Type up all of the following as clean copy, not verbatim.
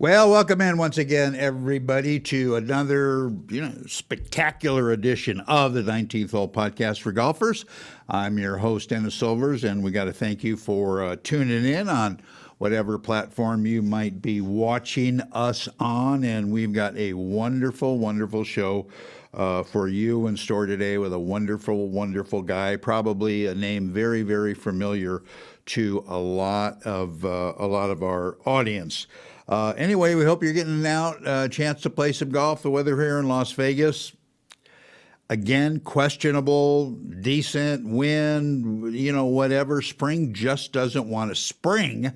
Well, welcome in once again, everybody, to another spectacular edition of the 19th Hole Podcast for Golfers. I'm your host, Dennis Silvers, and we got to thank you for tuning in on whatever platform you might be watching us on. And we've got a wonderful, wonderful show for you in store today with a wonderful, wonderful guy, probably a name very, very familiar to a lot of our audience. Anyway, we hope you're getting out a chance to play some golf. The weather here in Las Vegas, again, questionable, decent, wind, whatever. Spring just doesn't want to spring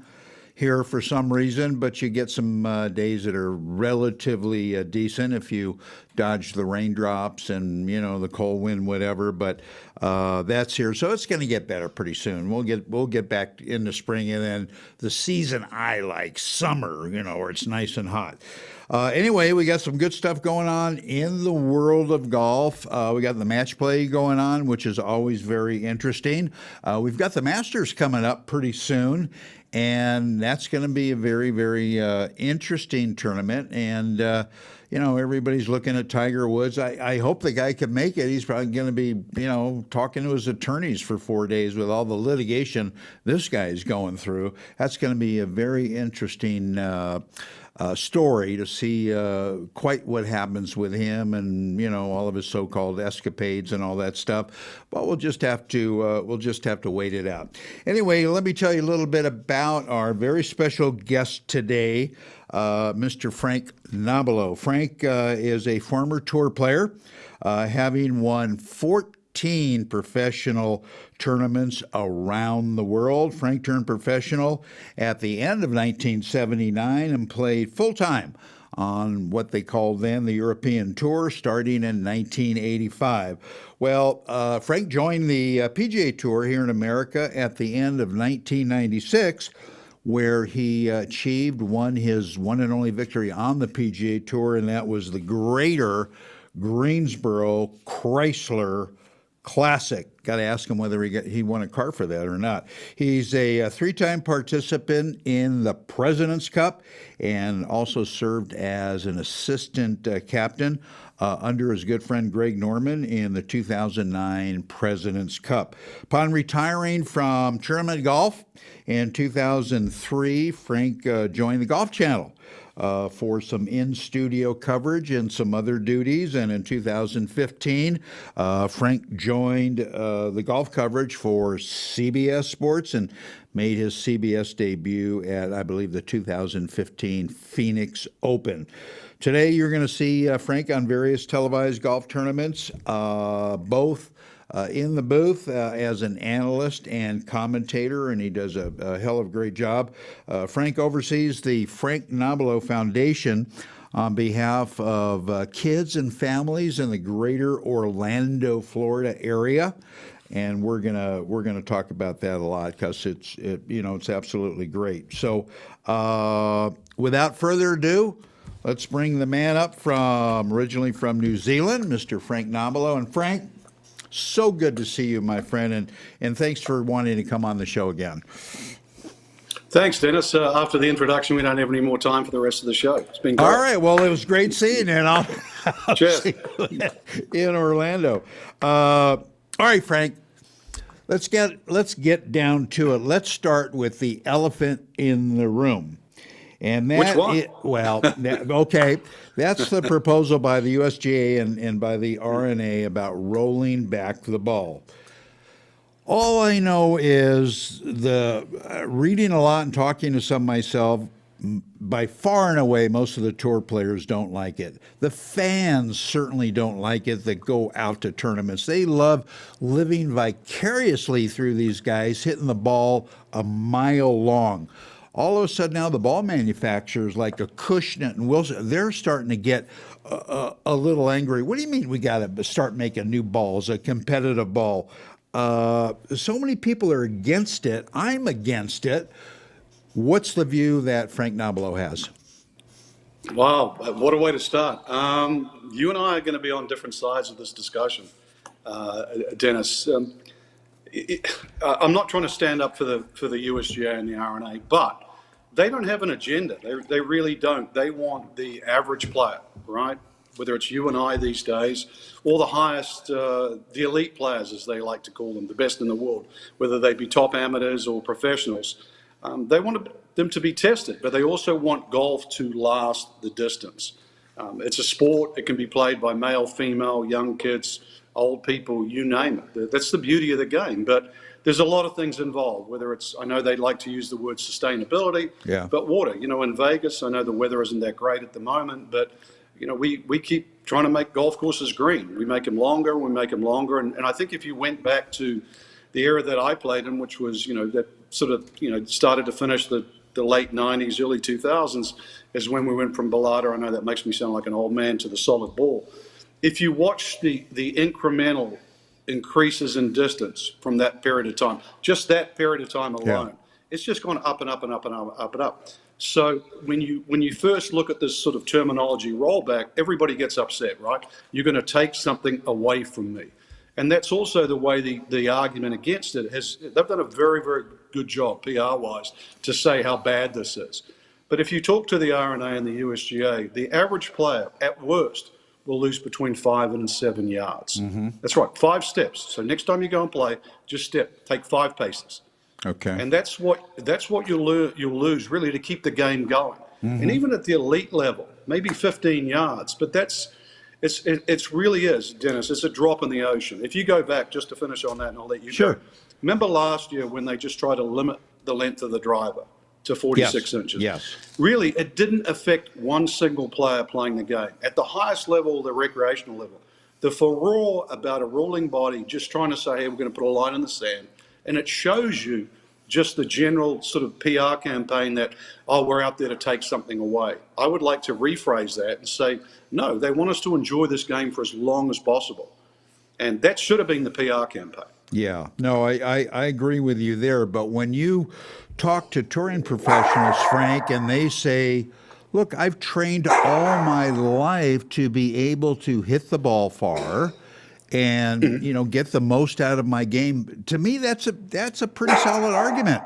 here for some reason, but you get some days that are relatively decent if you dodge the raindrops and, the cold wind, whatever, but that's here. So it's going to get better pretty soon. We'll get back into spring, and then the season I like, summer, where it's nice and hot. Anyway, we got some good stuff going on in the world of golf. We got the match play going on, which is always very interesting. We've got the Masters coming up pretty soon, and that's going to be a very, very interesting tournament. And, everybody's looking at Tiger Woods. I hope the guy can make it. He's probably going to be, talking to his attorneys for 4 days with all the litigation this guy's going through. That's going to be a very interesting story to see quite what happens with him and all of his so-called escapades and all that stuff. But we'll just have to wait it out. Anyway, let me tell you a little bit about our very special guest today, Mr. Frank Nobilo. Frank is a former tour player, having won 14 professional tournaments around the world. Frank turned professional at the end of 1979 and played full-time on what they called then the European Tour, starting in 1985. Well, Frank joined the PGA Tour here in America at the end of 1996, where he won his one and only victory on the PGA Tour, and that was the Greater Greensboro Chrysler Classic. Got to ask him whether he won a car for that or not. He's a three-time participant in the President's Cup and also served as an assistant captain under his good friend Greg Norman in the 2009 President's Cup. Upon retiring from tournament golf in 2003, Frank joined the Golf Channel for some in-studio coverage and some other duties. And in 2015, Frank joined the golf coverage for CBS Sports and made his CBS debut at, I believe, the 2015 Phoenix Open. Today, you're going to see Frank on various televised golf tournaments, both in the booth as an analyst and commentator, and he does a hell of a great job. Frank oversees the Frank Nobilo Foundation on behalf of kids and families in the greater Orlando, Florida area. And we're gonna talk about that a lot because it's absolutely great. So without further ado, let's bring the man up originally from New Zealand, Mr. Frank Nobilo. And Frank, so good to see you, my friend, and thanks for wanting to come on the show again. Thanks, Dennis. After the introduction, we don't have any more time for the rest of the show. It's been great. All right. Well, it was great seeing you, and I'll see you in Orlando. All right, Frank. Let's get down to it. Let's start with the elephant in the room. And that, which one? Okay, that's the proposal by the USGA and by the RNA about rolling back the ball. All I know is reading a lot and talking to some myself, by far and away, most of the tour players don't like it. The fans certainly don't like it that go out to tournaments. They love living vicariously through these guys, hitting the ball a mile long. All of a sudden now the ball manufacturers like Acushnet and Wilson, they're starting to get a little angry. What do you mean we got to start making new balls, a competitive ball? So many people are against it. I'm against it. What's the view that Frank Nobilo has? Wow, what a way to start. You and I are going to be on different sides of this discussion, Dennis. I'm not trying to stand up for the USGA and the RNA, but they don't have an agenda. They really don't. They want the average player, right? Whether it's you and I these days, or the highest, the elite players, as they like to call them, the best in the world, whether they be top amateurs or professionals. They want them to be tested, but they also want golf to last the distance. It's a sport. It can be played by male, female, young kids, old people, you name it. That's the beauty of the game. But there's a lot of things involved, whether it's, I know they like to use the word sustainability, but water. In Vegas, I know the weather isn't that great at the moment, but, we keep trying to make golf courses green. We make them longer, And I think if you went back to the era that I played in, which was, that sort of, started to finish the late 90s, early 2000s, is when we went from balata, I know that makes me sound like an old man, to the solid ball. If you watch the incremental increases in distance from that period of time, just that period of time alone, it's just gone up and up and up and up and up. So when you first look at this sort of terminology rollback, everybody gets upset, right? You're going to take something away from me. And that's also the way the argument against it has. They've done a very, very good job, PR-wise, to say how bad this is. But if you talk to the R&A and the USGA, the average player, at worst, will lose between 5 and 7 yards. That's right, 5 steps. So next time you go and play, just take 5 paces. Okay. And that's what you'll lose really to keep the game going. And even at the elite level, maybe 15 yards. But it's really is, Dennis. It's a drop in the ocean. If you go back, just to finish on that, and I'll let you go. Remember last year when they just tried to limit the length of the driver to 46 inches? Yes. Really, it didn't affect one single player playing the game. At the highest level, the recreational level, the furore about a ruling body just trying to say, hey, we're going to put a line in the sand, and it shows you just the general sort of PR campaign that, oh, we're out there to take something away. I would like to rephrase that and say, no, they want us to enjoy this game for as long as possible. And that should have been the PR campaign. Yeah, no, I agree with you there. But when you talk to touring professionals, Frank, and they say, look, I've trained all my life to be able to hit the ball far and, get the most out of my game. To me, that's a pretty solid argument.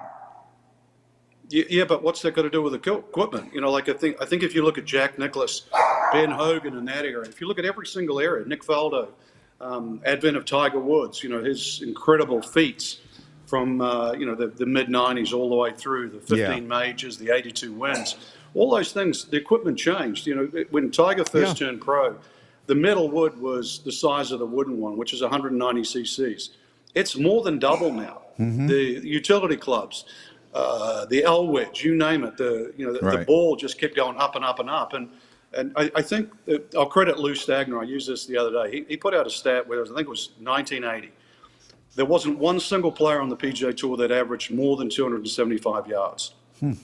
Yeah, but what's that got to do with the equipment? I think if you look at Jack Nicklaus, Ben Hogan in that area, if you look at every single area, Nick Faldo, advent of Tiger Woods, his incredible feats from, the mid-90s all the way through, the 15 majors, the 82 wins, all those things, the equipment changed. When Tiger first turned pro, the metal wood was the size of the wooden one, which is 190 cc's. It's more than double now. The utility clubs, the L wedge, you name it, the ball just kept going up and up and up. And I think I'll credit Lou Stagner. I used this the other day. He put out a stat where I think it was 1980. There wasn't one single player on the PGA Tour that averaged more than 275 yards.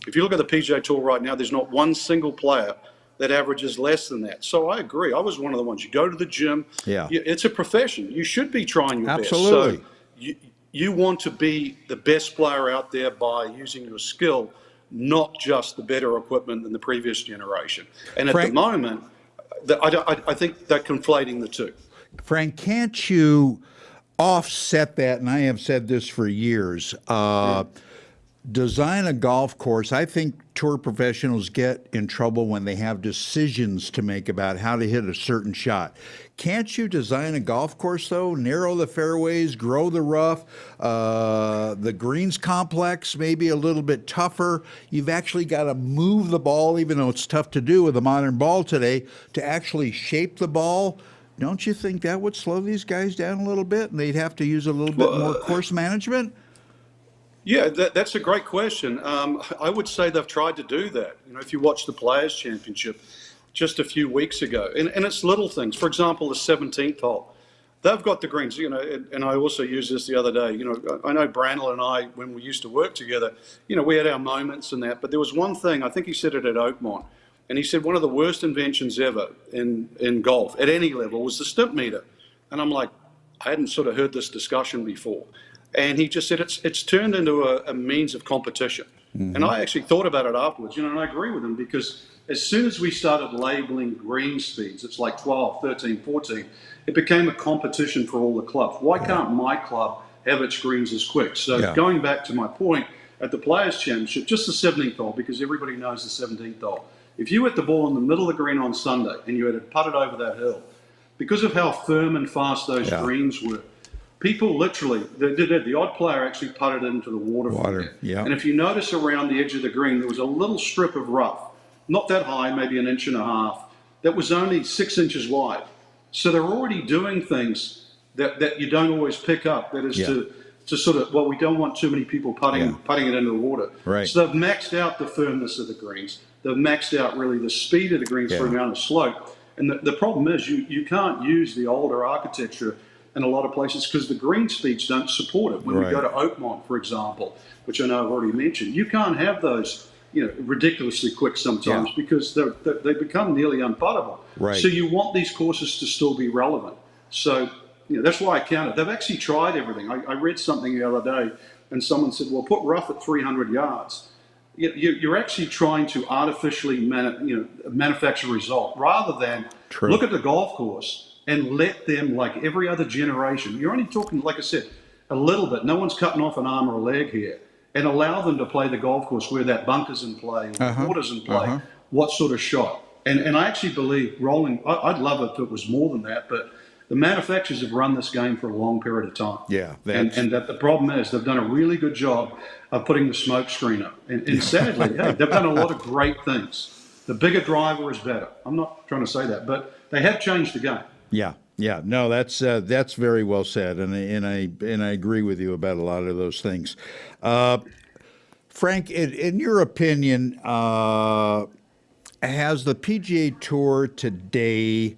If you look at the PGA Tour right now, there's not one single player that averages less than that. So I agree. I was one of the ones. You go to the gym. It's a profession. You should be trying your best. So you want to be the best player out there by using your skill, not just the better equipment than the previous generation. And Frank, at the moment, I think they're conflating the two. Frank, can't you offset that? And I have said this for years. Design a golf course. I think tour professionals get in trouble when they have decisions to make about how to hit a certain shot. Can't you design a golf course, though? Narrow the fairways, grow the rough, the greens complex, maybe a little bit tougher. You've actually got to move the ball, even though it's tough to do with a modern ball today, to actually shape the ball. Don't you think that would slow these guys down a little bit, and they'd have to use a little bit more course management? Yeah, that's a great question. I would say they've tried to do that. If you watch the Players' Championship just a few weeks ago, and it's little things. For example, the 17th hole, they've got the greens. And I also used this the other day. I know Brandel and I, when we used to work together, we had our moments and that. But there was one thing. I think he said it at Oakmont, and he said one of the worst inventions ever in golf at any level was the stimp meter. And I'm like, I hadn't sort of heard this discussion before. And he just said it's turned into a means of competition. And I actually thought about it afterwards, and I agree with him, because as soon as we started labeling green speeds, it's like 12, 13, 14, it became a competition for all the clubs. Why can't my club have its greens as quick? So going back to my point, at the Players' Championship, just the 17th hole, because everybody knows the 17th hole. If you hit the ball in the middle of the green on Sunday and you had to putt it over that hill, because of how firm and fast those greens were, people literally, the odd player actually putted into the water. Yeah. And if you notice around the edge of the green, there was a little strip of rough, not that high, maybe 1.5 inches, that was only 6 inches wide. So they're already doing things that you don't always pick up. That is to sort of, well, we don't want too many people putting it into the water. Right. So they've maxed out the firmness of the greens. They've maxed out really the speed of the greens for the amount of slope. And the problem is you can't use the older architecture in a lot of places because the green speeds don't support it. When we go to Oakmont, for example, which I know I've already mentioned, you can't have those ridiculously quick sometimes because they become nearly unputtable. Right. So you want these courses to still be relevant. So that's why I counted. They've actually tried everything. I read something the other day, and someone said, well, put rough at 300 yards. You're actually trying to artificially manufacture a result rather than look at the golf course and let them, like every other generation, you're only talking, like I said, a little bit. No one's cutting off an arm or a leg here. And allow them to play the golf course where that bunker's in play, or the water's in play, what sort of shot. And I actually believe rolling, I'd love it if it was more than that, but the manufacturers have run this game for a long period of time. Yeah. And that the problem is they've done a really good job of putting the smoke screen up. And sadly, they've done a lot of great things. The bigger driver is better. I'm not trying to say that, but they have changed the game. Yeah. No, that's very well said, and I agree with you about a lot of those things. Frank, in your opinion, has the PGA Tour today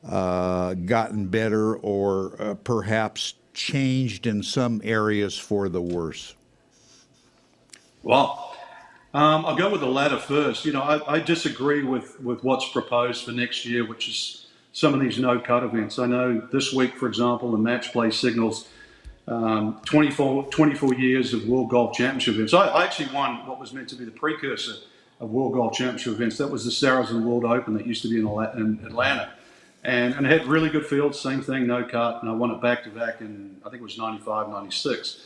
gotten better or perhaps changed in some areas for the worse? Well, I'll go with the latter first. I disagree with what's proposed for next year, which is some of these no-cut events. I know this week, for example, the match play signals 24 years of World Golf Championship events. I actually won what was meant to be the precursor of World Golf Championship events. That was the Saracen World Open that used to be in Atlanta. And it had really good fields, same thing, no cut, and I won it back-to-back in, I think it was 95, 96.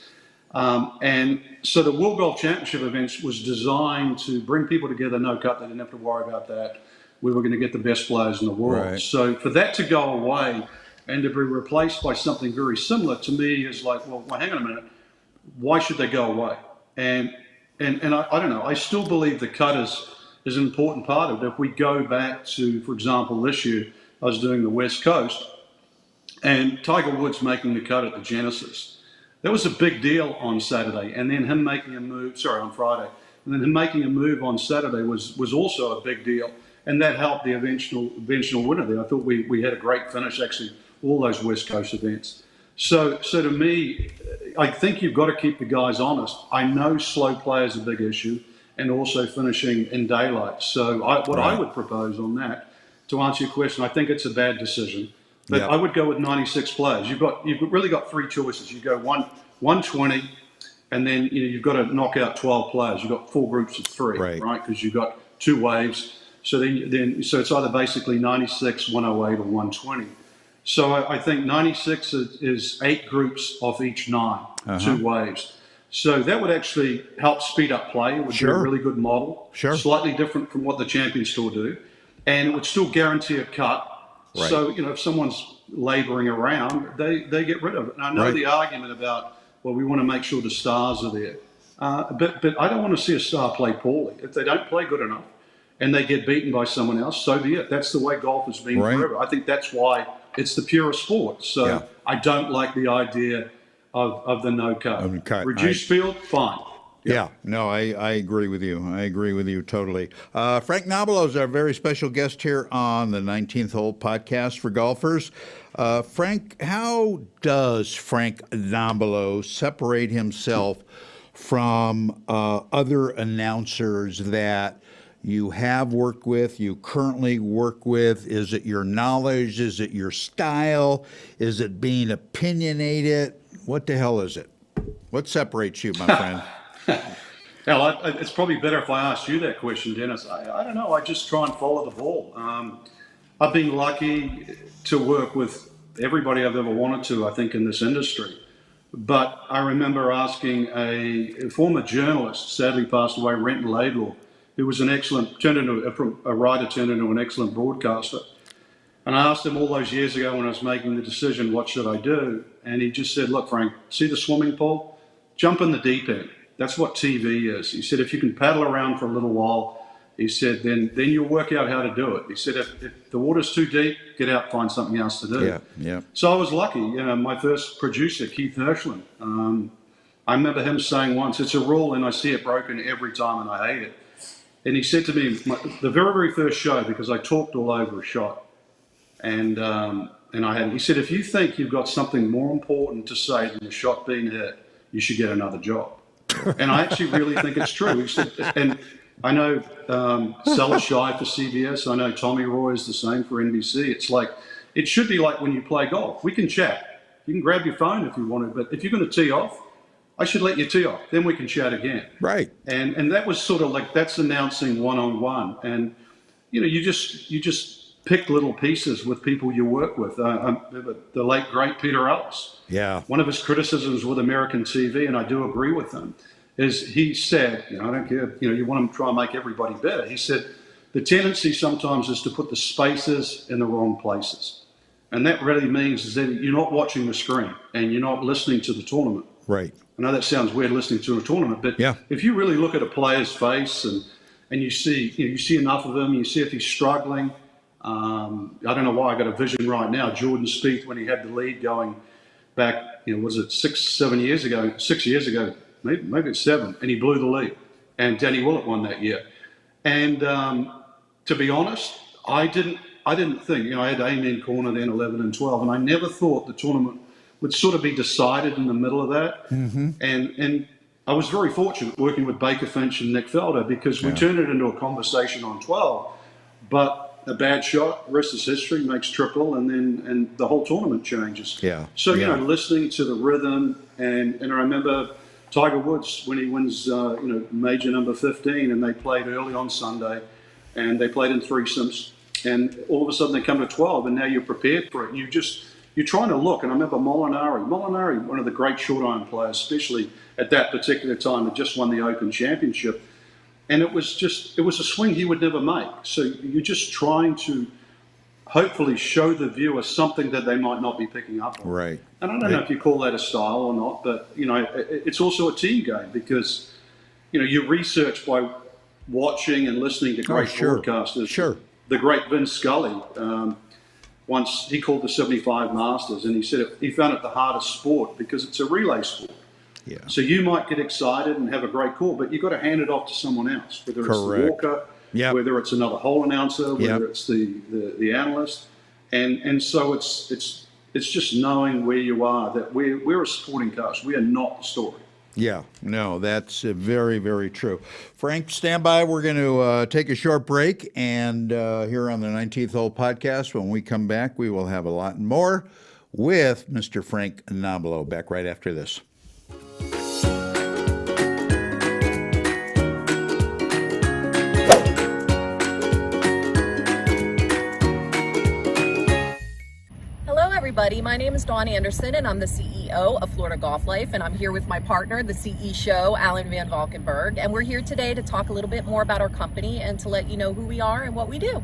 And so the World Golf Championship events was designed to bring people together, no cut, they didn't have to worry about that. We were going to get the best players in the world. Right. So for that to go away and to be replaced by something very similar to me is like, well, hang on a minute. Why should they go away? And I don't know. I still believe the cut is an important part of it. If we go back to, for example, this year, I was doing the West Coast and Tiger Woods making the cut at the Genesis. That was a big deal on Saturday. And then him making a move, on Friday. And then him making a move on Saturday was also a big deal. And that helped the eventual winner there. I thought we had a great finish, actually, all those West Coast events. So to me, I think you've got to keep the guys honest. I know slow play is a big issue and also finishing in daylight. So I would propose on that, to answer your question, I think it's a bad decision. But I would go with 96 players. You've really got three choices. You go 120, and then you've got to knock out 12 players. You've got 4 groups of 3, right? Because you've got 2 waves. So so it's either basically 96, 108, or 120. So I think 96 is 8 groups off each 9, 2 waves. So that would actually help speed up play. It would be a really good model. Slightly different from what the Champions Tour do. And it would still guarantee a cut. Right. So, if someone's laboring around, they get rid of it. And I know the argument about, well, we want to make sure the stars are there. But I don't want to see a star play poorly. If they don't play good enough and they get beaten by someone else, so be it. That's the way golf has been forever. I think that's why it's the purest sport. So I don't like the idea of the no cut. Reduced field, fine. No, I agree with you. I agree with you totally. Frank Nobilo is our very special guest here on the 19th Hole podcast for golfers. Frank, how does Frank Nobilo separate himself from other announcers that you have worked with, you currently work with? Is it your knowledge? Is it your style? Is it being opinionated? What the hell is it? What separates you, my friend? Well, it's probably better if I asked you that question, Dennis. I don't know. I just try and follow the ball. I've been lucky to work with everybody I've ever wanted to, I think, in this industry. But I remember asking a former journalist, sadly passed away, Renton Laidlaw, who was an excellent, a writer turned into an excellent broadcaster. And I asked him all those years ago when I was making the decision, what should I do? And he just said, look, Frank, see the swimming pool? Jump in the deep end. That's what TV is. He said, if you can paddle around for a little while, he said, then you'll work out how to do it. He said, if the water's too deep, get out, find something else to do. Yeah, yeah. So I was lucky. My first producer, Keith Hirschland, I remember him saying once, it's a rule and I see it broken every time and I hate it. And he said to me, the very, very first show, because I talked all over a shot, and he said, if you think you've got something more important to say than the shot being hit, you should get another job. And I actually really think it's true. He said, and I know Sella Shy for CBS. I know Tommy Roy is the same for NBC. It's like, it should be like when you play golf. We can chat. You can grab your phone if you want to, but if you're going to tee off, I should let you tee off. Then we can chat again. Right. And that was sort of like, that's announcing one-on-one. And, you just pick little pieces with people you work with. The late, great Peter Ellis. Yeah. One of his criticisms with American TV, and I do agree with him, is he said, I don't care, you want to try and make everybody better. He said, the tendency sometimes is to put the spaces in the wrong places. And that really means is that you're not watching the screen and you're not listening to the tournament. Right. I know that sounds weird listening to a tournament, but yeah. If you really look at a player's face and you see, you see enough of him, you see if he's struggling. I don't know why I got a vision right now. Jordan Spieth, when he had the lead going back, was it 6 years ago, maybe it's 7, and he blew the lead. And Danny Willett won that year. And to be honest, I didn't think, I had Amen Corner then 11 and 12, and I never thought the tournament would sort of be decided in the middle of that. Mm-hmm. And I was very fortunate working with Baker Finch and Nick Felder because we turned it into a conversation on 12, but a bad shot, rest is history, makes triple, and the whole tournament changes. Yeah. So, listening to the rhythm, and I remember Tiger Woods when he wins, major number 15, and they played early on Sunday, and they played in threesomes, and all of a sudden they come to 12, and now you're prepared for it. You're trying to look, and I remember Molinari, one of the great short iron players, especially at that particular time, had just won the Open Championship. And it was a swing he would never make. So you're just trying to hopefully show the viewer something that they might not be picking up on. Right. And I don't know if you call that a style or not, but, it's also a team game because, you research by watching and listening to great broadcasters. Sure. The great Vince Scully, once he called the 75 Masters, and he said he found it the hardest sport because it's a relay sport. Yeah. So you might get excited and have a great call, but you've got to hand it off to someone else, whether it's the walker, whether it's another hole announcer, whether it's the analyst, and so it's just knowing where you are, that we're a sporting cast. We are not the story. Yeah, no, that's very, very true. Frank, stand by. We're going to take a short break, and here on the 19th Hole Podcast, when we come back, we will have a lot more with Mr. Frank Nobilo. Back right after this. Everybody, my name is Dawn Anderson and I'm the CEO of Florida Golf Life, and I'm here with my partner, the CE Show, Alan Van Valkenburg, and we're here today to talk a little bit more about our company and to let you know who we are and what we do.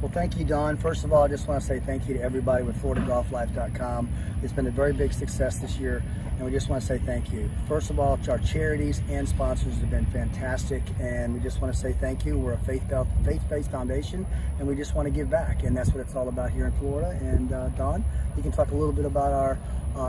Well, thank you, Dawn. First of all, I just want to say thank you to everybody with FloridaGolfLife.com. It's been a very big success this year, and we just want to say thank you. First of all, to our charities and sponsors have been fantastic, and we just want to say thank you. We're a faith-based foundation, and we just want to give back, and that's what it's all about here in Florida. And Dawn, you can talk a little bit about our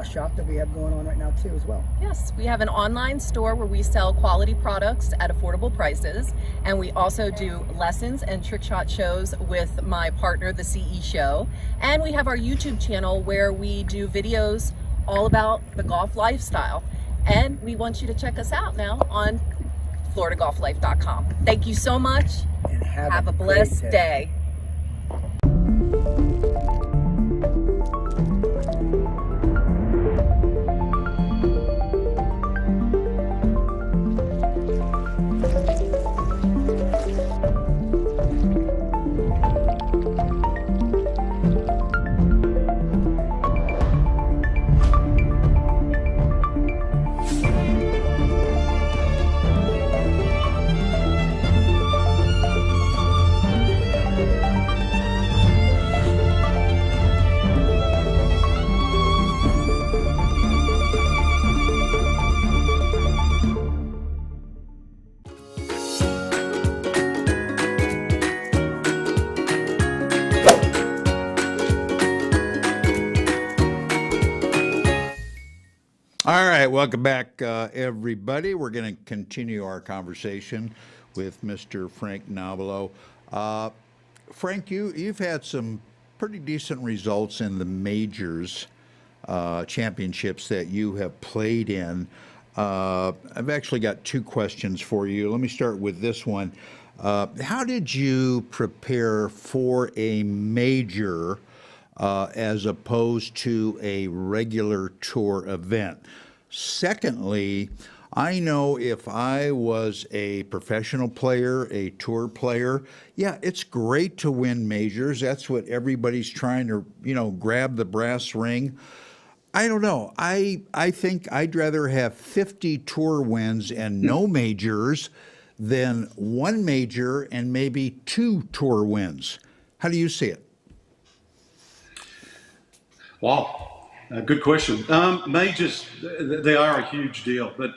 shop that we have going on right now too as well. Yes, we have an online store where we sell quality products at affordable prices, and we also do lessons and trick shot shows with my partner, the CE Show, and we have our YouTube channel where we do videos all about the golf lifestyle, and we want you to check us out now on FloridaGolfLife.com. Thank you so much, and have a blessed day. right, welcome back, everybody. We're going to continue our conversation with Mr. Frank Nobilo. Frank, you've had some pretty decent results in the majors championships that you have played in. I've actually got two questions for you. Let me start with this one. How did you prepare for a major as opposed to a regular tour event? Secondly, I know if I was a professional player, a tour player, yeah, it's great to win majors. That's what everybody's trying to, grab the brass ring. I don't know. I think I'd rather have 50 tour wins and no majors than one major and maybe 2 tour wins. How do you see it? Wow. Good question. Majors, they are a huge deal, but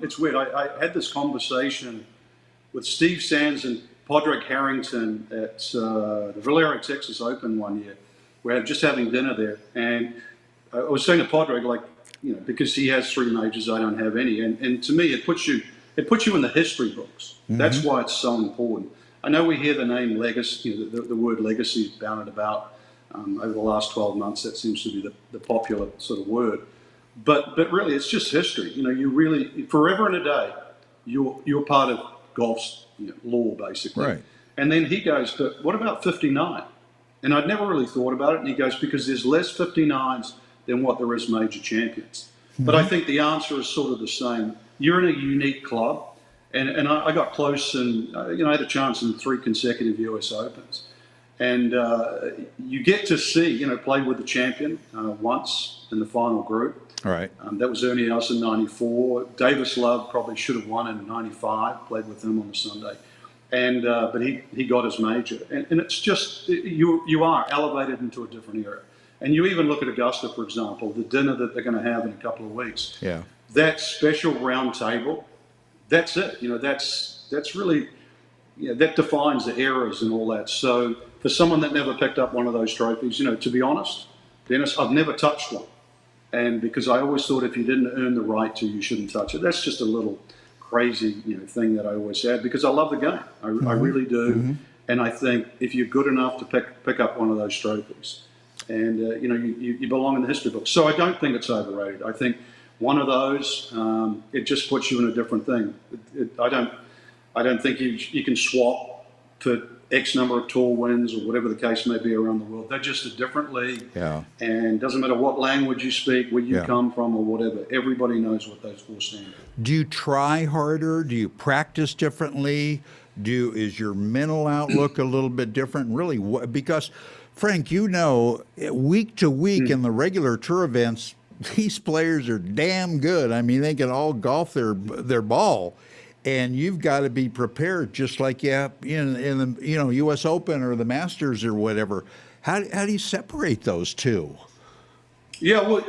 it's weird. I had this conversation with Steve Sands and Podrick Harrington at the Valero, Texas Open one year. We were just having dinner there, and I was saying to Podrick, because he has 3 majors, I don't have any, and to me, it puts you in the history books. Mm-hmm. That's why it's so important. I know we hear the name legacy, the word legacy bounded about. Over the last 12 months, that seems to be the popular sort of word. But really, it's just history. You really, forever and a day, you're part of golf's lore, basically. Right. And then he goes, but what about 59? And I'd never really thought about it. And he goes, because there's less 59s than what there is major champions. Mm-hmm. But I think the answer is sort of the same. You're in a unique club. And I got close and, I had a chance in 3 consecutive US Opens. And you get to see, play with the champion once in the final group. All right. That was Ernie Els in 94. Davis Love probably should have won in 95, played with him on the Sunday. And but he got his major. And it's just, you are elevated into a different era. And you even look at Augusta, for example, the dinner that they're going to have in a couple of weeks. Yeah. That special round table, that's it. That's really, that defines the eras and all that. So for someone that never picked up one of those trophies, to be honest, Dennis, I've never touched one. And because I always thought if you didn't earn the right to, you shouldn't touch it. That's just a little crazy, thing that I always had because I love the game. I really do. Mm-hmm. And I think if you're good enough to pick up one of those trophies and, you belong in the history book. So I don't think it's overrated. I think one of those, it just puts you in a different thing. I don't think you can swap for X number of tour wins or whatever the case may be around the world. They're just a different league. Yeah. And it doesn't matter what language you speak, where you come from or whatever. Everybody knows what those 4 stand for. Do you try harder? Do you practice differently? Is your mental outlook a little bit different? Really, because, Frank, week to week in the regular tour events, these players are damn good. I mean, they can all golf their ball. And you've got to be prepared, just like in the U.S. Open or the Masters or whatever. How do you separate those two? Yeah, well,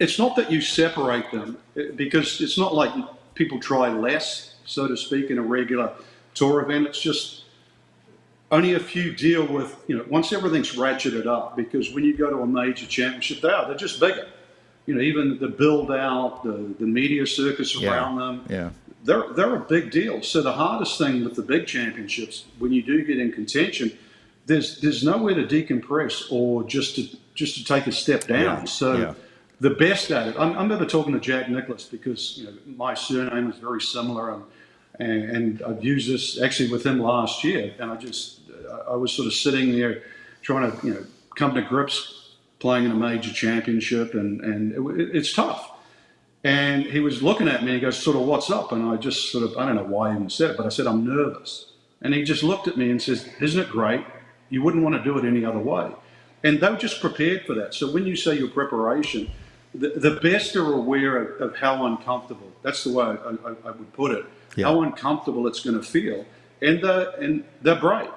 it's not that you separate them because it's not like people try less, so to speak, in a regular tour event. It's just only a few deal with once everything's ratcheted up. Because when you go to a major championship, they're just bigger. Even the build out, the media circus around them. Yeah. They're a big deal. So the hardest thing with the big championships, when you do get in contention, there's nowhere to decompress or just to take a step down. Yeah. So the best at it, I remember talking to Jack Nicklaus because my surname is very similar, and I've used this actually with him last year, and I was sort of sitting there trying to come to grips playing in a major championship, and it's tough. And he was looking at me and he goes, sort of, what's up? And I just I don't know why I even said it, but I said, I'm nervous. And he just looked at me and says, isn't it great? You wouldn't want to do it any other way. And they were just prepared for that. So when you say your preparation, the best are aware of how uncomfortable, that's the way I would put it, how uncomfortable it's going to feel. And they're brave.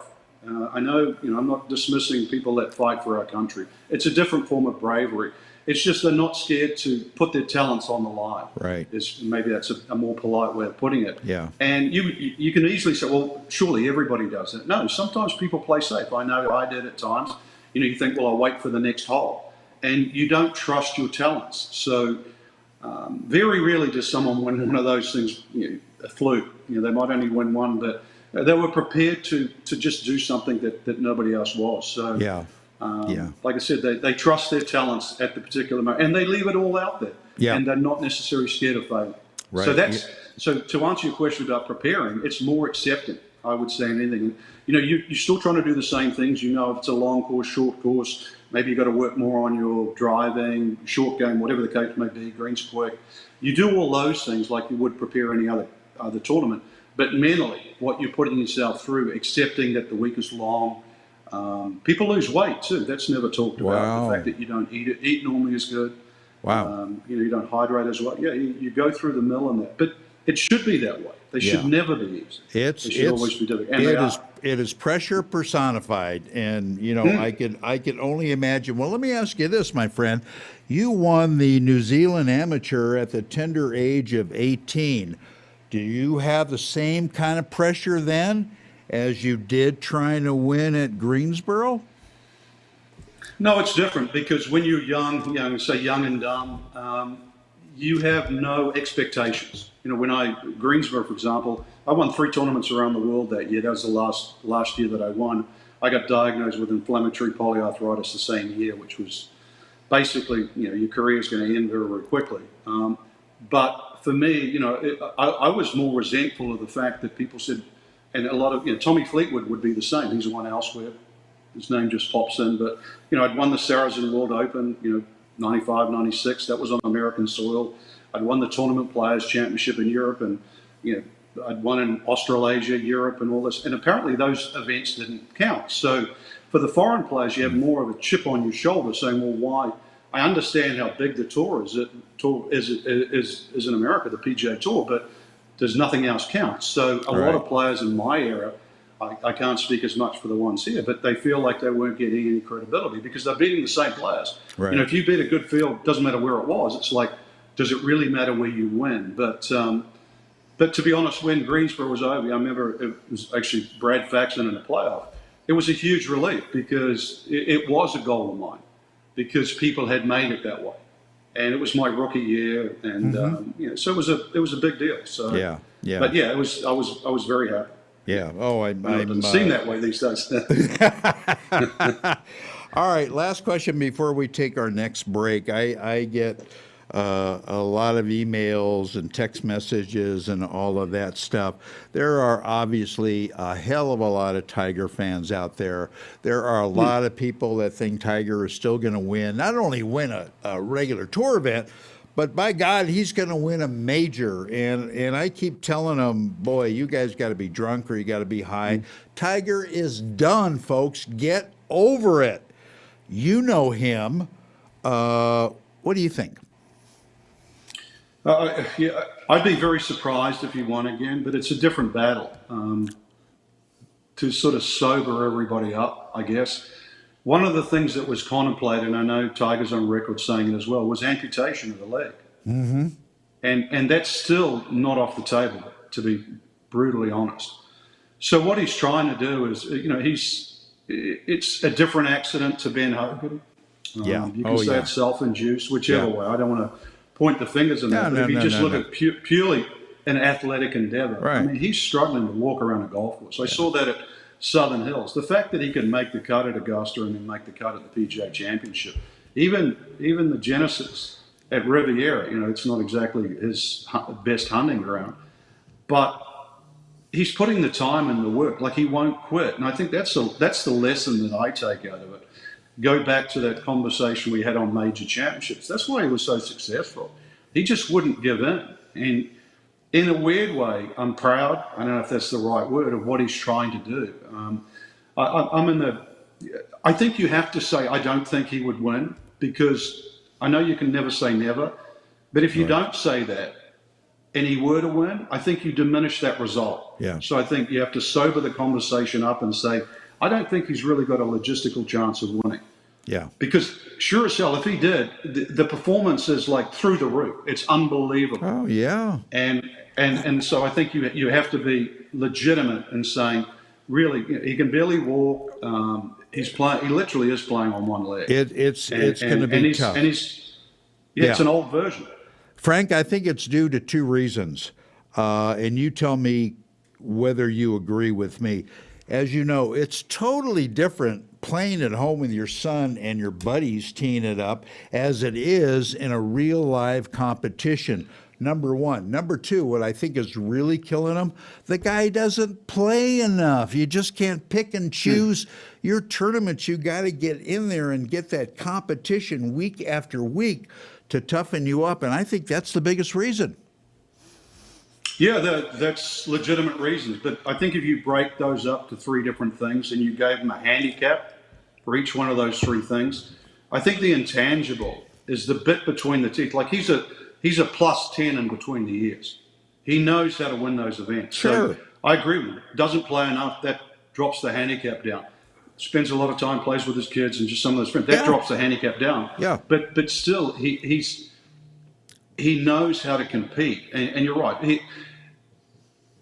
I know, I'm not dismissing people that fight for our country. It's a different form of bravery. It's just they're not scared to put their talents on the line. Right. Maybe that's a more polite way of putting it. Yeah. And you can easily say, well, surely everybody does it. No, sometimes people play safe. I know I did at times. You think, well, I'll wait for the next hole. And you don't trust your talents. So Very rarely does someone win one of those things, a fluke. They might only win one, but they were prepared to just do something that nobody else was. So, like I said, they trust their talents at the particular moment, and they leave it all out there. Yeah. And they're not necessarily scared of failing. Right. So to answer your question about preparing, it's more accepting, I would say, than anything. You're still trying to do the same things. If it's a long course, short course, maybe you've got to work more on your driving, short game, whatever the case may be, greens quick. You do all those things like you would prepare any other tournament. But mentally, what you're putting yourself through, accepting that the week is long. People lose weight too. That's never talked about. Wow. The fact that you don't eat normally is good. Wow. You don't hydrate as well. Yeah, you go through the mill and that. But it should be that way. They should never be easy. They should always be difficult. And it is pressure personified, and I could only imagine. Well, let me ask you this, my friend. You won the New Zealand Amateur at the tender age of 18. Do you have the same kind of pressure then as you did trying to win at Greensboro? No, it's different because when you're young, say young and dumb, you have no expectations. When Greensboro, for example, I won 3 tournaments around the world that year. That was the last year that I won. I got diagnosed with inflammatory polyarthritis the same year, which was basically, your career is going to end very, very quickly. But for me, I was more resentful of the fact that people said, and a lot of, Tommy Fleetwood would be the same. He's won elsewhere. His name just pops in. But, I'd won the Saracen World Open, 95, 96. That was on American soil. I'd won the Tournament Players Championship in Europe, and, I'd won in Australasia, Europe, and all this. And apparently those events didn't count. So for the foreign players, you have more of a chip on your shoulder saying, well, why? I understand how big the tour is. Is in America, the PGA Tour, but there's nothing else counts. So a lot of players in my era, I can't speak as much for the ones here, but they feel like they weren't getting any credibility because they're beating the same players. Right. If you beat a good field, doesn't matter where it was. It's like, does it really matter where you win? But to be honest, when Greensboro was over, I remember it was actually Brad Faxon in the playoff. It was a huge relief because it was a goal of mine because people had made it that way. And it was my rookie year, and so it was a big deal. So but I was very happy. Yeah. Oh, it doesn't seem that way these days. All right. Last question before we take our next break. I get a lot of emails and text messages and all of that stuff. There are obviously a hell of a lot of Tiger fans out there. There are a lot of people that think Tiger is still going to win, not only win a regular tour event, but by God, he's going to win a major. And I keep telling them, boy, you guys got to be drunk or you got to be high. Tiger is done, folks. Get over it. You know him. What do you think? I'd be very surprised if he won again, but it's a different battle to sort of sober everybody up, I guess. One of the things that was contemplated, and I know Tiger's on record saying it as well, was amputation of the leg. Mm-hmm. And that's still not off the table, to be brutally honest. So what he's trying to do is, it's a different accident to Ben Hogan. You can say it's self-induced, whichever way. I don't want to point the fingers in that. But if you just look at purely an athletic endeavor, I mean, he's struggling to walk around a golf course. I saw that at Southern Hills. The fact that he could make the cut at Augusta and then make the cut at the PGA Championship, even the Genesis at Riviera, it's not exactly his best hunting ground, but he's putting the time and the work. Like, he won't quit, and I think that's the lesson that I take out of it. Go back to that conversation we had on major championships. That's why he was so successful. He just wouldn't give in. And in a weird way, I'm proud, I don't know if that's the right word, of what he's trying to do. I think you have to say, I don't think he would win, because I know you can never say never, but if you don't say that and he were to win, I think you diminish that result. Yeah. So I think you have to sober the conversation up and say, I don't think he's really got a logistical chance of winning. Yeah. Because sure as hell, if he did, the performance is like through the roof. It's unbelievable. Oh, yeah. And so I think you have to be legitimate in saying, really, he can barely walk. He literally is playing on one leg. It's going to be tough. It's an old version. Frank, I think it's due to two reasons. And you tell me whether you agree with me. As you know, it's totally different playing at home with your son and your buddies teeing it up as it is in a real live competition. Number one. Number two, what I think is really killing him, the guy doesn't play enough. You just can't pick and choose your tournaments. You got to get in there and get that competition week after week to toughen you up. And I think that's the biggest reason. Yeah, that's legitimate reasons. But I think if you break those up to three different things and you gave them a handicap for each one of those three things, I think the intangible is the bit between the teeth. Like he's a plus 10 in between the years. He knows how to win those events. Sure. So I agree with him. Doesn't play enough, that drops the handicap down. Spends a lot of time, plays with his kids and just some of those friends. That drops the handicap down. Yeah. But still, he knows how to compete. And you're right.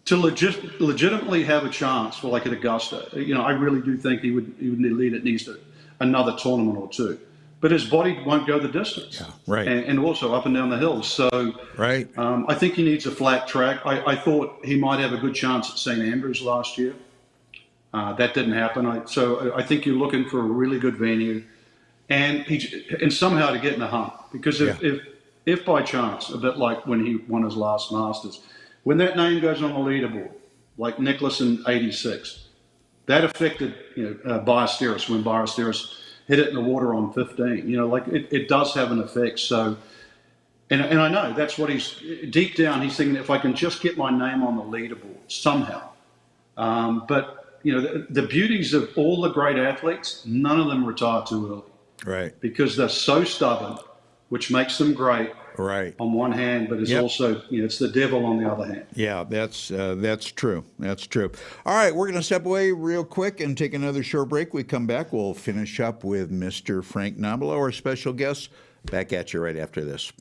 To legitimately have a chance for like at Augusta, I really do think he would lead at least another tournament or two. But his body won't go the distance. Yeah, right. And also up and down the hills. So right. I think he needs a flat track. I thought he might have a good chance at St. Andrews last year. That didn't happen. So I think you're looking for a really good venue and somehow to get in the hunt. Because if by chance, a bit like when he won his last Masters, when that name goes on the leaderboard, like Nicklaus in '86, that affected Ballesteros when Ballesteros hit it in the water on 15. It does have an effect. So, and I know that's what he's deep down. He's thinking, if I can just get my name on the leaderboard somehow. But the beauties of all the great athletes, none of them retire too early. Right. Because they're so stubborn, which makes them great. Right. On one hand, but it's also, it's the devil on the other hand. Yeah, that's true. That's true. All right, we're going to step away real quick and take another short break. We come back, we'll finish up with Mr. Frank Nobilo, our special guest. Back at you right after this.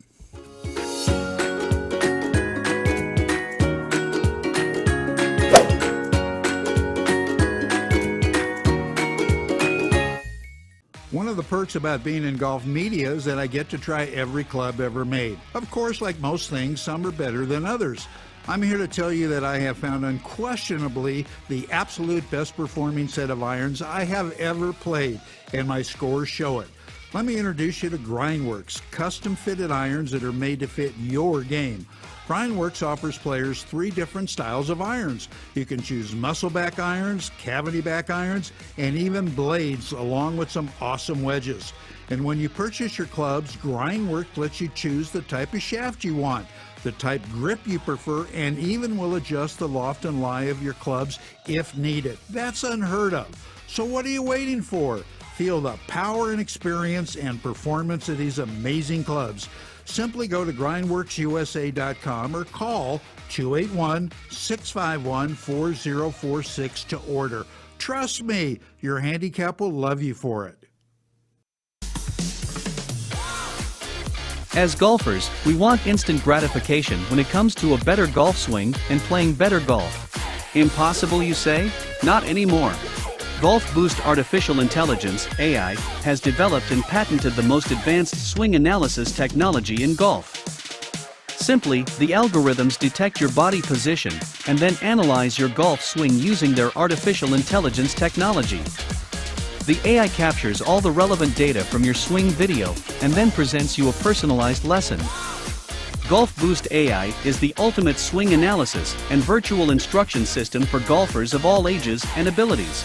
One of the perks about being in golf media is that I get to try every club ever made. Of course, like most things, some are better than others. I'm here to tell you that I have found unquestionably the absolute best performing set of irons I have ever played, and my scores show it. Let me introduce you to Grindworks, custom fitted irons that are made to fit your game. Grindworks offers players 3 different styles of irons. You can choose muscleback irons, cavity back irons, and even blades, along with some awesome wedges. And when you purchase your clubs, Grindworks lets you choose the type of shaft you want, the type grip you prefer, and even will adjust the loft and lie of your clubs if needed. That's unheard of. So what are you waiting for? Feel the power and experience and performance of these amazing clubs. Simply go to grindworksusa.com or call 281-651-4046 to order. Trust me, your handicap will love you for it. As golfers, we want instant gratification when it comes to a better golf swing and playing better golf. Impossible, you say? Not anymore. Golf Boost Artificial Intelligence, AI, has developed and patented the most advanced swing analysis technology in golf. Simply, the algorithms detect your body position and then analyze your golf swing using their artificial intelligence technology. The AI captures all the relevant data from your swing video and then presents you a personalized lesson. Golf Boost AI is the ultimate swing analysis and virtual instruction system for golfers of all ages and abilities.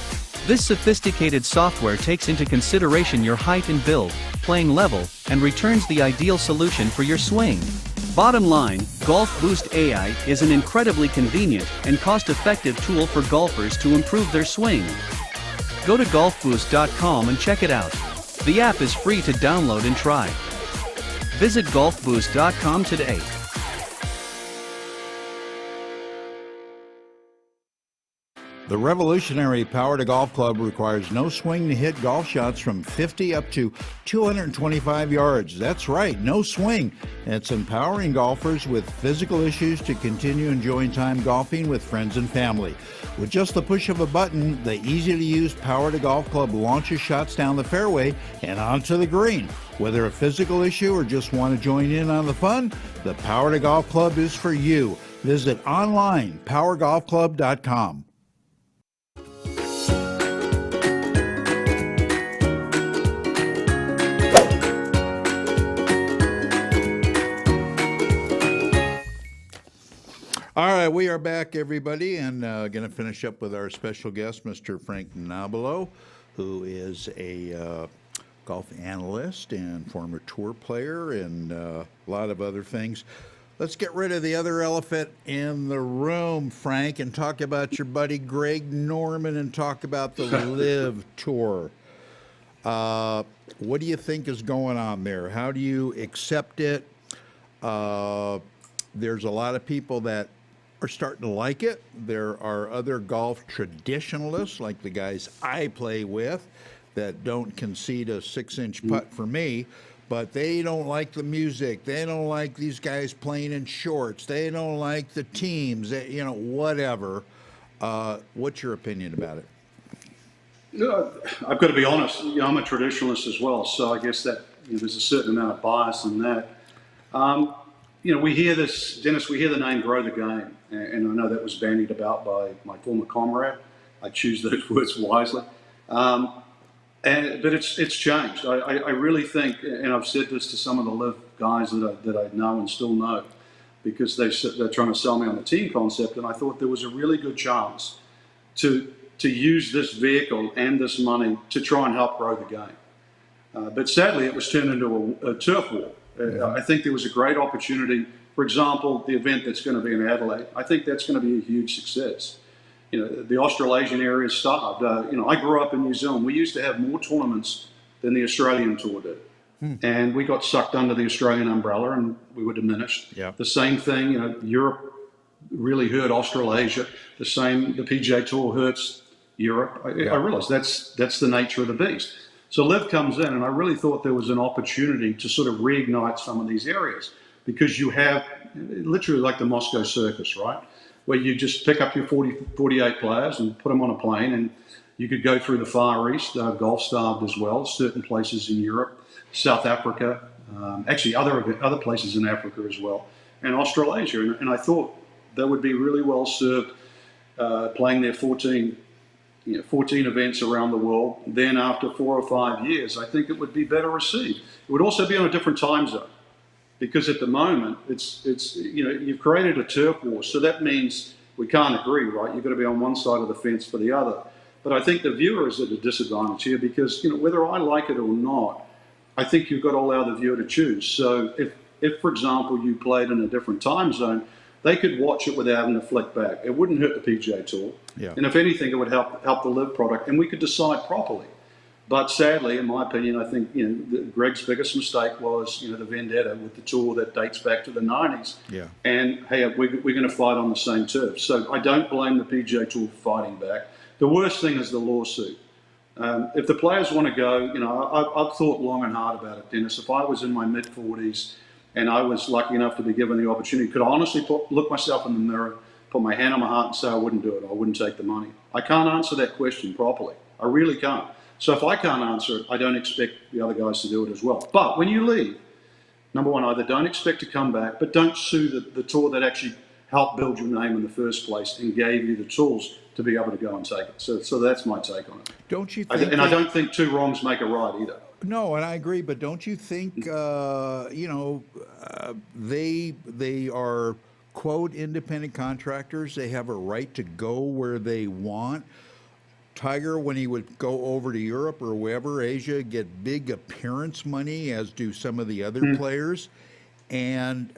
This sophisticated software takes into consideration your height and build, playing level, and returns the ideal solution for your swing. Bottom line, Golf Boost AI is an incredibly convenient and cost-effective tool for golfers to improve their swing. Go to golfboost.com and check it out. The app is free to download and try. Visit golfboost.com today. The revolutionary Power to Golf Club requires no swing to hit golf shots from 50 up to 225 yards. That's right, no swing. It's empowering golfers with physical issues to continue enjoying time golfing with friends and family. With just the push of a button, the easy-to-use Power to Golf Club launches shots down the fairway and onto the green. Whether a physical issue or just want to join in on the fun, the Power to Golf Club is for you. Visit online, powergolfclub.com. All right, we are back, everybody, and going to finish up with our special guest, Mr. Frank Nobilo, who is a golf analyst and former tour player and a lot of other things. Let's get rid of the other elephant in the room, Frank, and talk about your buddy Greg Norman and talk about the LIV Tour. What do you think is going on there? How do you accept it? There's a lot of people that are starting to like it. There are other golf traditionalists, like the guys I play with, that don't concede a 6-inch putt for me, but they don't like the music. They don't like these guys playing in shorts. They don't like the teams, whatever. What's your opinion about it? I've got to be honest, I'm a traditionalist as well, so I guess that there's a certain amount of bias in that. We hear this, Dennis, we hear the name Grow the Game, and I know that was bandied about by my former comrade. I choose those words wisely. But it's changed. I really think, and I've said this to some of the LIV guys that I know and still know, because they're trying to sell me on the team concept, and I thought there was a really good chance to use this vehicle and this money to try and help grow the game. But sadly, it was turned into a turf war. I think there was a great opportunity. For example, the event that's going to be in Adelaide, I think that's going to be a huge success. The Australasian area is starved. I grew up in New Zealand. We used to have more tournaments than the Australian Tour did. And we got sucked under the Australian umbrella and we were diminished. Yeah. The same thing, Europe really hurt Australasia. The PGA Tour hurts Europe. I realize that's the nature of the beast. So LIV comes in, and I really thought there was an opportunity to sort of reignite some of these areas, because you have literally like the Moscow Circus, right? Where you just pick up your 48 players and put them on a plane, and you could go through the Far East, golf starved as well, certain places in Europe, South Africa, actually other places in Africa as well, and Australasia. And I thought they would be really well served playing their 14 events around the world. Then after 4 or 5 years, I think it would be better received. It would also be on a different time zone, because at the moment you've created a turf war. So that means we can't agree, right? You've got to be on one side of the fence for the other. But I think the viewer is at a disadvantage here, because whether I like it or not, I think you've got to allow the viewer to choose. So if for example you played in a different time zone, they could watch it without having to flick back. It wouldn't hurt the PGA Tour. Yeah. And if anything, it would help the LIV product, and we could decide properly. But sadly, in my opinion, I think Greg's biggest mistake was the vendetta with the tour that dates back to the 90s. Yeah. And hey, we're going to fight on the same turf. So I don't blame the PGA Tour for fighting back. The worst thing is the lawsuit. If the players want to go, I've thought long and hard about it, Dennis. If I was in my mid-40s and I was lucky enough to be given the opportunity, could I honestly look myself in the mirror, put my hand on my heart and say I wouldn't do it, I wouldn't take the money? I can't answer that question properly. I really can't. So if I can't answer it, I don't expect the other guys to do it as well. But when you leave, number one, either don't expect to come back, but don't sue the tour that actually helped build your name in the first place and gave you the tools to be able to go and take it. So that's my take on it. don't you think? I don't think two wrongs make a right either. No, and I agree, but don't you think, they are, quote, independent contractors. They have a right to go where they want. Tiger, when he would go over to Europe or wherever, Asia, get big appearance money, as do some of the other players. And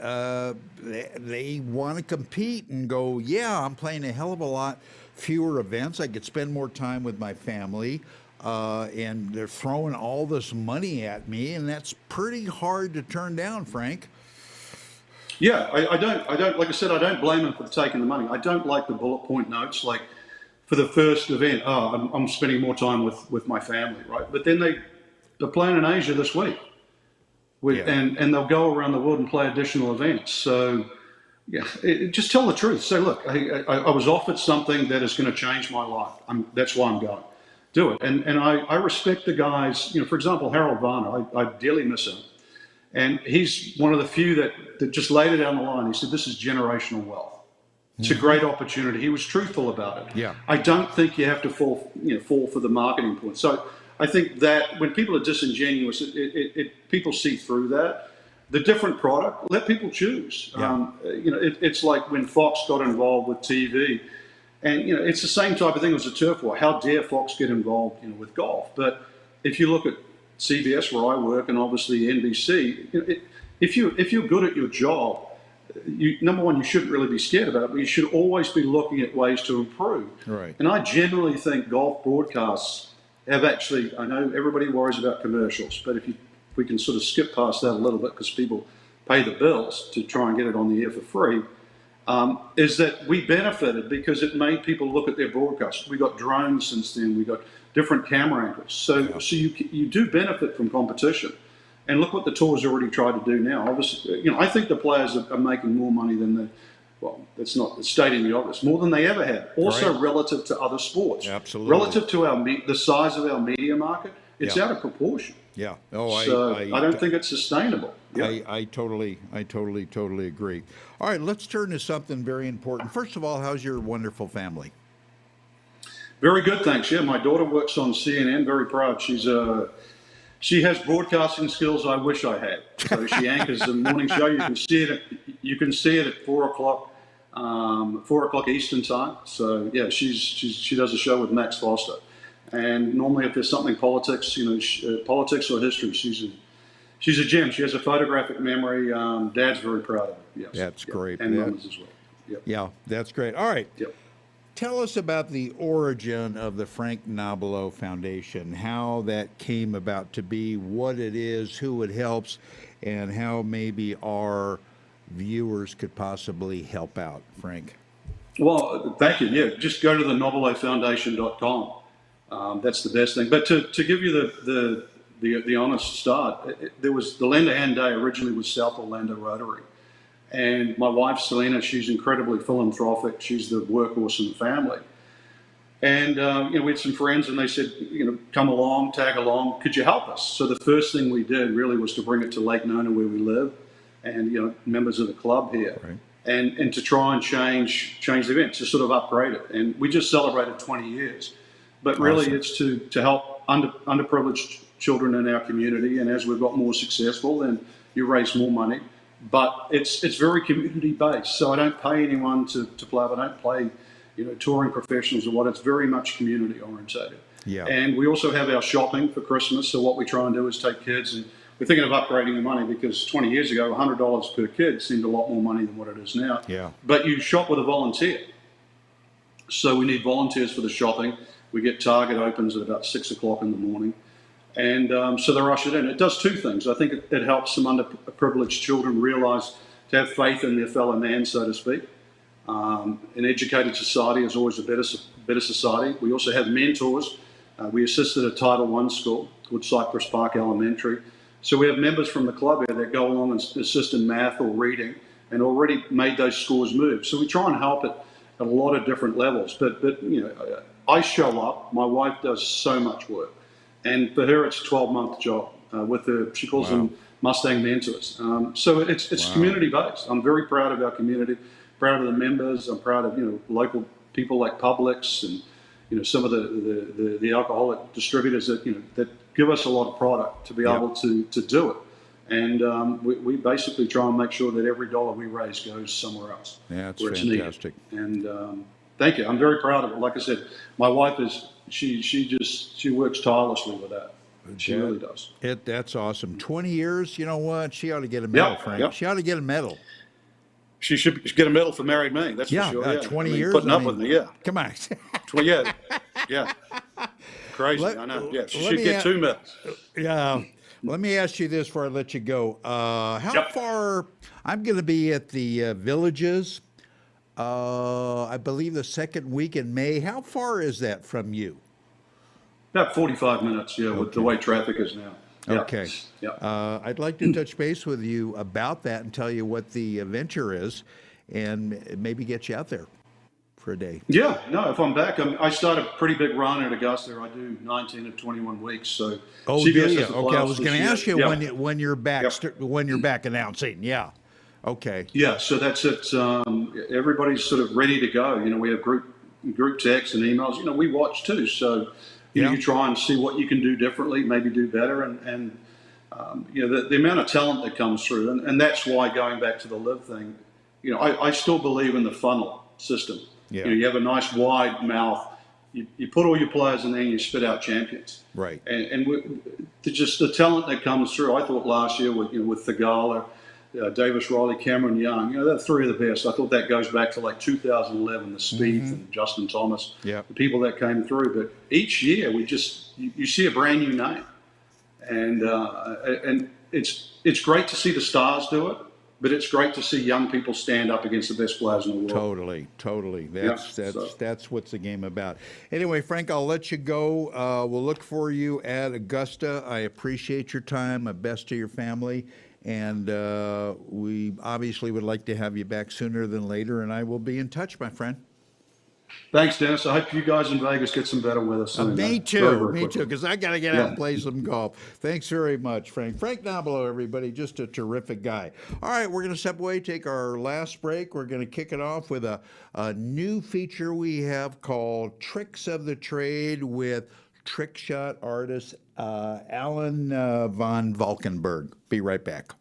they want to compete and go, yeah, I'm playing a hell of a lot fewer events. I could spend more time with my family. And they're throwing all this money at me, and that's pretty hard to turn down, Frank. Yeah, I don't, like I said, I don't blame them for taking the money. I don't like the bullet point notes, like for the first event, I'm spending more time with my family, right? But then they're playing in Asia this week, and they'll go around the world and play additional events. So, yeah, just tell the truth. Say, look, I was offered something that is going to change my life. That's why I'm going. Do it. And I respect the guys. For example, Harold Varner, I dearly miss him. And he's one of the few that just laid it down the line. He said, this is generational wealth. It's a great opportunity. He was truthful about it. Yeah. I don't think you have to fall for the marketing point. So I think that when people are disingenuous, people see through that. The different product, let people choose. Yeah. It's like when Fox got involved with TV, and it's the same type of thing as a turf war. How dare Fox get involved, with golf? But if you look at CBS, where I work, and obviously NBC, if you're good at your job, number one, you shouldn't really be scared about it, but you should always be looking at ways to improve. Right. And I generally think golf broadcasts have actually, I know everybody worries about commercials, but if we can sort of skip past that a little bit because people pay the bills to try and get it on the air for free, is that we benefited because it made people look at their broadcast. We got drones since then. We got different camera angles. So you do benefit from competition. And look what the tour's already tried to do now. Obviously, I think the players are making more money than that's not stating the obvious, more than they ever have. Also, right, relative to other sports. Absolutely. Relative to the size of our media market, it's out of proportion. Yeah. I don't think it's sustainable. Yeah. I totally agree. All right, let's turn to something very important. First of all, how's your wonderful family? Very good, thanks. Yeah, my daughter works on CNN. Very proud. She has broadcasting skills I wish I had. So she anchors the morning show. You can see it at 4:00, 4:00 Eastern time. So yeah, she does a show with Max Foster. And normally, if there's something politics, politics or history, she's a gem. She has a photographic memory. Dad's very proud of her. Yes. That's great. And Mama's as well. Yep. Yeah, that's great. All right. Yep. Tell us about the origin of the Frank Nobilo Foundation, how that came about to be, what it is, who it helps, and how maybe our viewers could possibly help out, Frank. Well, thank you. Yeah, just go to the nobilofoundation.com. That's the best thing. But to give you the honest start, there was the Lender Hand Day originally was South Orlando Rotary. And my wife, Selena, she's incredibly philanthropic. She's the workhorse in the family. And, we had some friends and they said, come along, tag along. Could you help us? So the first thing we did really was to bring it to Lake Nona where we live and, members of the club here. Right. And to try and change the event, to sort of upgrade it. And we just celebrated 20 years. But really it's to help underprivileged children in our community. And as we've got more successful, then you raise more money. But it's very community based, so I don't pay anyone to play. I don't play, touring professionals or what. It's very much community orientated. Yeah. And we also have our shopping for Christmas. So what we try and do is take kids, and we're thinking of upgrading the money because 20 years ago, $100 per kid seemed a lot more money than what it is now. Yeah. But you shop with a volunteer, so we need volunteers for the shopping. We get Target opens at about 6:00 in the morning. And so they're ushered in. It does two things. I think it helps some underprivileged children realize to have faith in their fellow man, so to speak. An educated society is always a better society. We also have mentors. We assisted a Title I school called Cypress Park Elementary. So we have members from the club here that go along and assist in math or reading and already made those scores move. So we try and help at a lot of different levels. But I show up. My wife does so much work. And for her, it's a 12-month job with her. She calls them Mustang mentors. So it's community-based. I'm very proud of our community, proud of the members. I'm proud of local people like Publix and some of the alcoholic distributors that give us a lot of product to be able to do it. And we basically try and make sure that every dollar we raise goes somewhere else. Yeah, that's where fantastic. It's needed. And thank you. I'm very proud of it. Like I said, my wife is. She works tirelessly with that. She really does. That's awesome. 20 years, you know what? She ought to get a medal, Frank. Yep. She ought to get a medal. She should get a medal for married me. That's for sure. 20 years. Putting up with me, Come on. 20, yeah. Crazy, I know. Yeah, she should get 2 medals. Yeah. Let me ask you this before I let you go. How far? I'm going to be at the Villages I believe the second week in May. How far is that from you? About 45 minutes, yeah, with the way traffic is now. Yeah. Okay. Yeah. I'd like to touch base with you about that and tell you what the venture is and maybe get you out there for a day. Yeah, no, if I'm back, I start a pretty big run at Augusta. I do 19 of 21 weeks. So Oh, CBS do you? has the Okay, I playoffs was this going to year. ask you Yeah. when you're back Yep. when you're back announcing. Yeah. Okay. Yeah, so that's it. Everybody's sort of ready to go. We have group texts and emails. We watch too. So Yeah. you try and see what you can do differently, maybe do better, and the amount of talent that comes through, and that's why going back to the LIV thing, I still believe in the funnel system. Yeah. You have a nice wide mouth. You put all your players in there and you spit out champions. Right. And just the talent that comes through. I thought last year with Thagala, Davis Riley, Cameron Young, they're three of the best. I thought that goes back to like 2011, the Spieth and Justin Thomas, Yeah. the people that came through. But each year you see a brand new name, and it's great to see the stars do it, but it's great to see young people stand up against the best players in the world. Totally. So. That's what's the game about. Anyway, Frank, I'll let you go. We'll look for you at Augusta. I appreciate your time. My best to your family. And we obviously would like to have you back sooner than later, and I will be in touch, my friend. Thanks, Dennis. I hope you guys in Vegas get some better weather soon. Me Very, too, very me quickly. too, because I got to get out and play some golf. Thanks very much, Frank. Frank Nobilo, everybody, just a terrific guy. All right, we're going to step away, take our last break. We're going to kick it off with a new feature we have called Tricks of the Trade with trick shot artist Alan von Valkenburg. Be right back.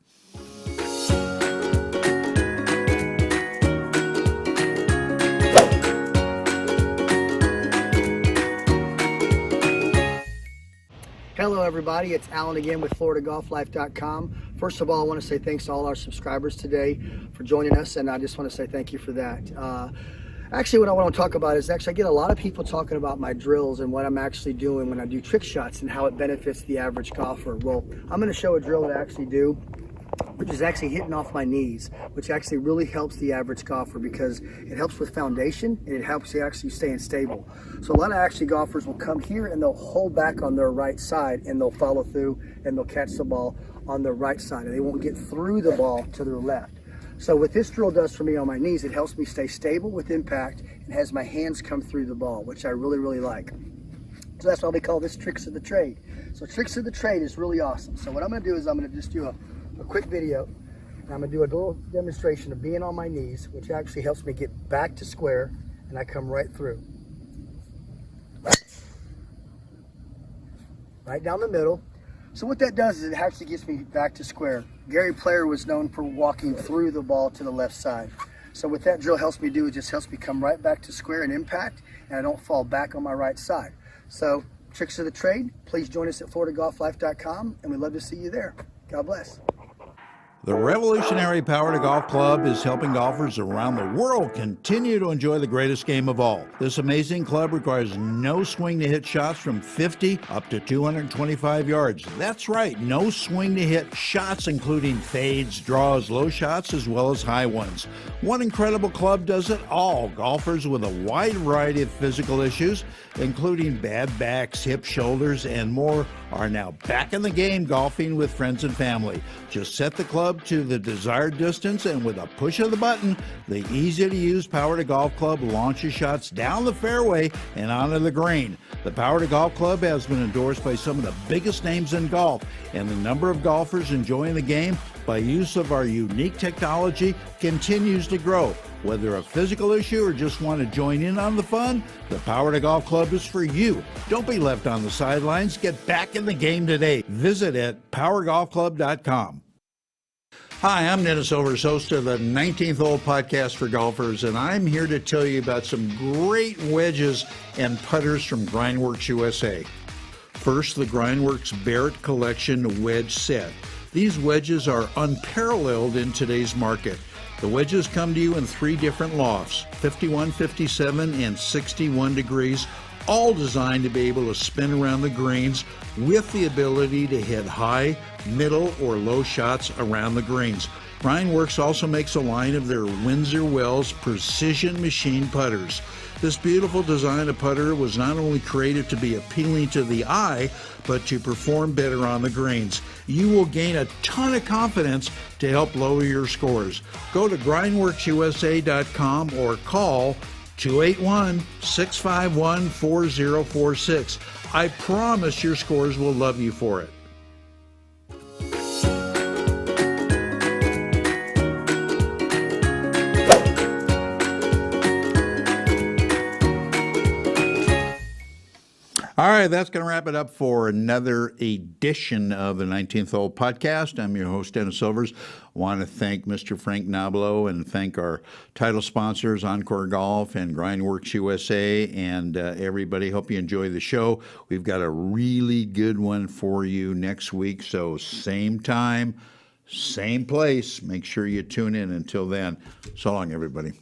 Hello, everybody. It's Alan again with FloridaGolfLife.com. First of all, I want to say thanks to all our subscribers today for joining us, and I just want to say thank you for that. Actually, what I want to talk about is I get a lot of people talking about my drills and what I'm actually doing when I do trick shots and how it benefits the average golfer. Well, I'm going to show a drill that I actually do, which is actually hitting off my knees, which actually really helps the average golfer because it helps with foundation and it helps you actually staying stable. So a lot of golfers will come here and they'll hold back on their right side and they'll follow through and they'll catch the ball on their right side and they won't get through the ball to their left. So what this drill does for me on my knees, it helps me stay stable with impact and has my hands come through the ball, which I really, really like. So that's why we call this Tricks of the Trade. So Tricks of the Trade is really awesome. So what I'm going to do is I'm going to just do a quick video, and I'm going to do a little demonstration of being on my knees, which actually helps me get back to square, and I come right through. Right down the middle. So what that does is it actually gets me back to square. Gary Player was known for walking through the ball to the left side. So what that drill helps me do, it just helps me come right back to square and impact, and I don't fall back on my right side. So Tricks of the Trade, please join us at FloridaGolfLife.com, and we'd love to see you there. God bless. The revolutionary Power to Golf Club is helping golfers around the world continue to enjoy the greatest game of all. This amazing club requires no swing to hit shots from 50 up to 225 yards. That's right, no swing to hit shots, including fades, draws, low shots, as well as high ones. One incredible club does it all. Golfers with a wide variety of physical issues, including bad backs, hips, shoulders, and more, are now back in the game golfing with friends and family. Just set the club to the desired distance, and with a push of the button, the easy-to-use Power to Golf Club launches shots down the fairway and onto the green. The Power to Golf Club has been endorsed by some of the biggest names in golf, and the number of golfers enjoying the game by use of our unique technology continues to grow. Whether a physical issue or just want to join in on the fun, the Power to Golf Club is for you. Don't be left on the sidelines. Get back in the game today. Visit at powergolfclub.com. Hi, I'm Dennis Silvers, host of the 19th Hole Podcast for Golfers, and I'm here to tell you about some great wedges and putters from Grindworks USA. First, the Grindworks Barrett Collection Wedge Set. These wedges are unparalleled in today's market. The wedges come to you in 3 different lofts, 51, 57, and 61 degrees, all designed to be able to spin around the greens with the ability to hit high, middle, or low shots around the greens. Grindworks also makes a line of their Windsor Wells precision machine putters. This beautiful design of putter was not only created to be appealing to the eye, but to perform better on the greens. You will gain a ton of confidence to help lower your scores. Go to grindworksusa.com or call 281-651-4046. I promise your scores will love you for it. All right, that's going to wrap it up for another edition of the 19th Hole Podcast. I'm your host, Dennis Silvers. I want to thank Mr. Frank Nobilo and thank our title sponsors, Encore Golf and Grindworks USA, and everybody. Hope you enjoy the show. We've got a really good one for you next week, so same time, same place. Make sure you tune in. Until then, so long, everybody.